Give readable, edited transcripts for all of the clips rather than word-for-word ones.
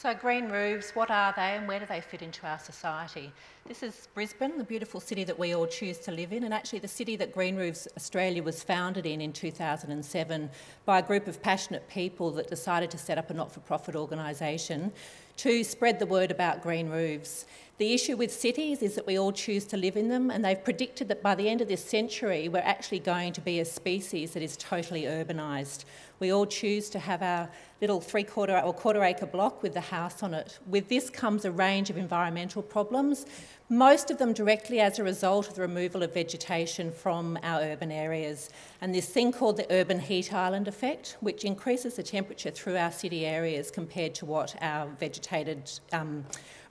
So green roofs, what are they and where do they fit into our society? This is Brisbane, the beautiful city that we all choose to live in, and actually the city that Green Roofs Australia was founded in 2007 by a group of passionate people that decided to set up a not-for-profit organisation to spread the word about green roofs. The issue with cities is that we all choose to live in them, and they've predicted that by the end of this century we're actually going to be a species that is totally urbanised. We all choose to have our little quarter acre block with the house on it. With this comes a range of environmental problems, most of them directly as a result of the removal of vegetation from our urban areas. And this thing called the urban heat island effect, which increases the temperature through our city areas compared to what our vegetated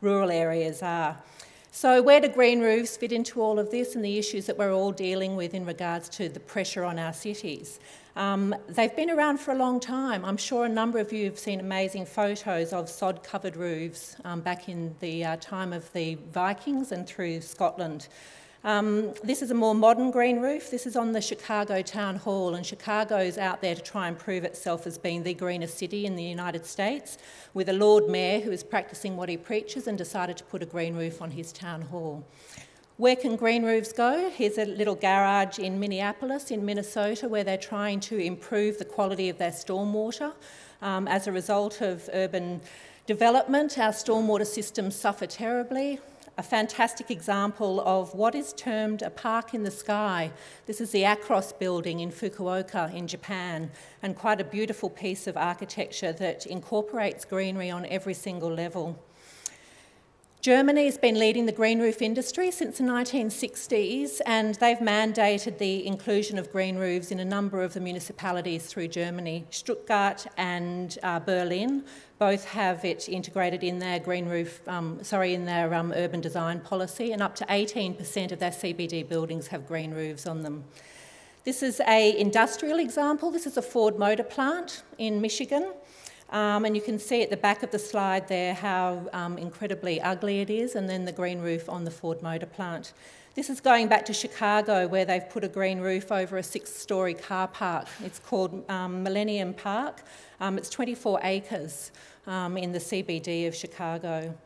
rural areas are. So where do green roofs fit into all of this and the issues that we're all dealing with in regards to the pressure on our cities? They've been around for a long time. I'm sure a number of you have seen amazing photos of sod-covered roofs back in the time of the Vikings and through Scotland. This is a more modern green roof. This is on the Chicago Town Hall, and Chicago's out there to try and prove itself as being the greenest city in the United States, with a Lord Mayor who is practising what he preaches and decided to put a green roof on his town hall. Where can green roofs go? Here's a little garage in Minneapolis, in Minnesota, where they're trying to improve the quality of their stormwater. As a result of urban development, our stormwater systems suffer terribly. A fantastic example of what is termed a park in the sky. This is the Acros building in Fukuoka in Japan, and quite a beautiful piece of architecture that incorporates greenery on every single level. Germany has been leading the green roof industry since the 1960s, and they've mandated the inclusion of green roofs in a number of the municipalities through Germany. Stuttgart and Berlin both have it integrated in their urban design policy, and up to 18% of their CBD buildings have green roofs on them. This is an industrial example. This is a Ford motor plant in Michigan. And you can see at the back of the slide there how incredibly ugly it is, and then the green roof on the Ford motor plant. This is going back to Chicago, where they've put a green roof over a 6-storey car park. It's called Millennium Park. It's 24 acres in the CBD of Chicago.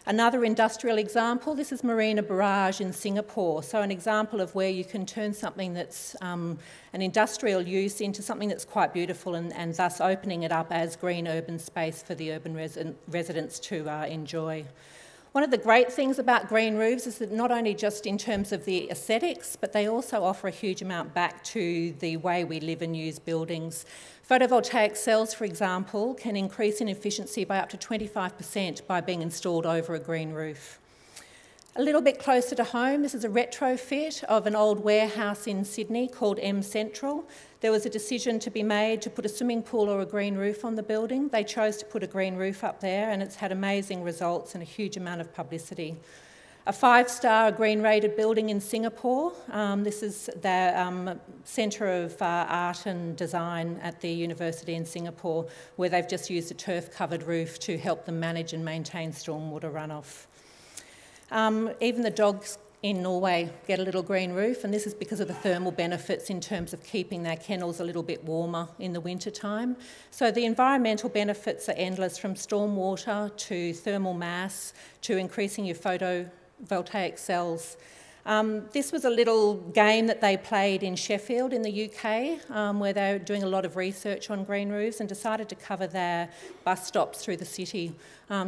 Another industrial example, this is Marina Barrage in Singapore. So an example of where you can turn something that's an industrial use into something that's quite beautiful, and thus opening it up as green urban space for the urban residents to enjoy. One of the great things about green roofs is that not only just in terms of the aesthetics, but they also offer a huge amount back to the way we live and use buildings. Photovoltaic cells, for example, can increase in efficiency by up to 25% by being installed over a green roof. A little bit closer to home, this is a retrofit of an old warehouse in Sydney called M Central. There was a decision to be made to put a swimming pool or a green roof on the building. They chose to put a green roof up there, and it's had amazing results and a huge amount of publicity. A 5-star green-rated building in Singapore. This is the Centre of Art and Design at the University in Singapore, where they've just used a turf-covered roof to help them manage and maintain stormwater runoff. Even the dogs in Norway get a little green roof, and this is because of the thermal benefits in terms of keeping their kennels a little bit warmer in the winter time. So the environmental benefits are endless, from stormwater to thermal mass to increasing your photovoltaic cells. This was a little game that they played in Sheffield in the UK, where they were doing a lot of research on green roofs and decided to cover their bus stops through the city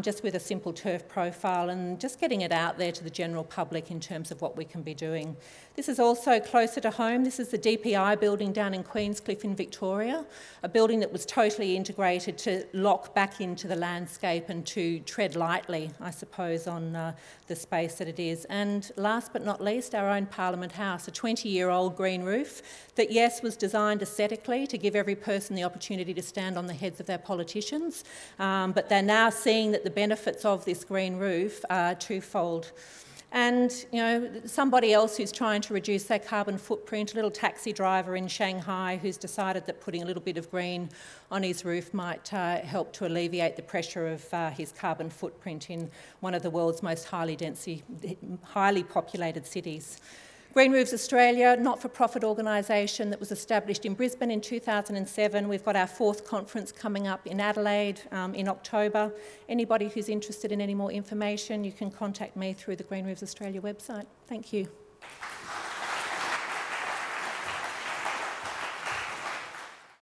just with a simple turf profile, and just getting it out there to the general public in terms of what we can be doing. This is also closer to home. This is the DPI building down in Queenscliff in Victoria, a building that was totally integrated to lock back into the landscape and to tread lightly, I suppose, on the space that it is. And last but not least, our own Parliament House, a 20-year-old green roof that, yes, was designed aesthetically to give every person the opportunity to stand on the heads of their politicians, but they're now seeing that the benefits of this green roof are twofold. And, you know, somebody else who's trying to reduce their carbon footprint, a little taxi driver in Shanghai who's decided that putting a little bit of green on his roof might help to alleviate the pressure of his carbon footprint in one of the world's most highly populated cities. Green Roofs Australia, not-for-profit organisation that was established in Brisbane in 2007. We've got our 4th conference coming up in Adelaide in October. Anybody who's interested in any more information, you can contact me through the Green Roofs Australia website. Thank you.